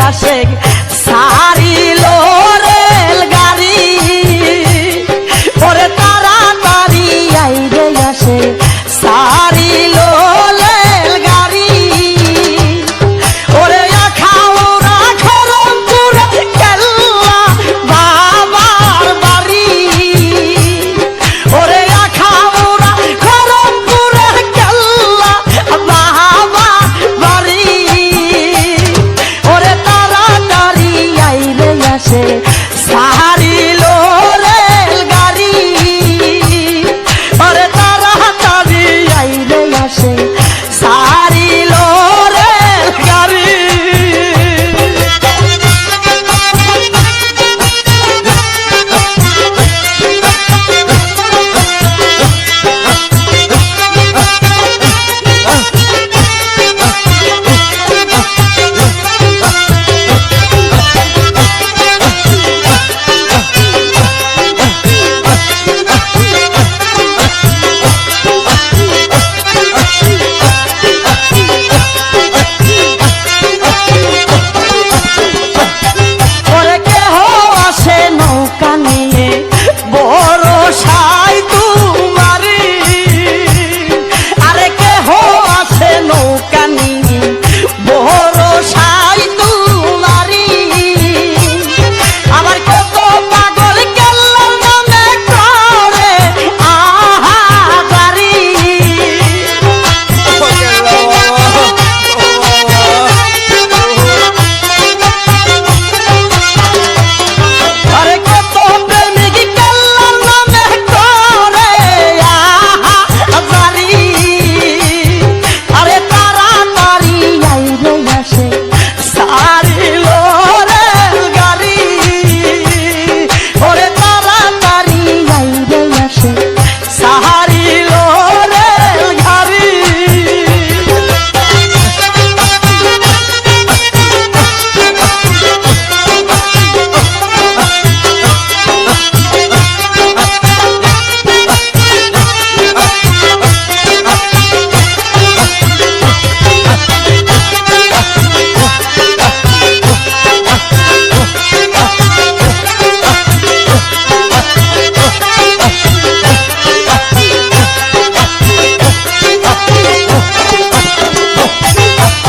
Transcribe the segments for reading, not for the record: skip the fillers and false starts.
আসে সারিল রেল গাড়ি ওরে তাড়াতাড়ি আইরে আসে সারিল রেল গাড়ি ওরে আখাউড়া খরমপুর কেল্লা বাবার বাড়ি ওরে আখাউড়া খরমপুর কেল্লা বাবার বাড়ি ওরে তাড়াতাড়ি আইরে আসে সারিল রেল গাড়ি ওরে তাড়াতাড়ি আইরে আসে সারিল রেল গাড়ি ওরে কেহ আসে নৌকা নিয়ে বড় সাই তোমারি আরে কেহ আসে নৌকা নিয়ে বড় সাই তোমারি আবার কত পাগল কেল্লার নামে করে আহাজারি আরে কত প্রেমিক কেল্লার নামে করে আহাজারি আরে তাড়াতাড়ি আইরে আসে সারিল রেল গাড়ি ওরে তাড়াতাড়ি আইরে আসে সারিল রেল গাড়ি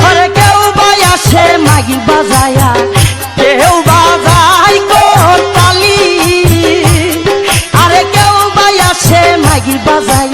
আরে কেউ বাই আসে মাগি বাজায়া কেউ বাজাই করতালি আরে কেউ বাই আসে মাগি বাজায়া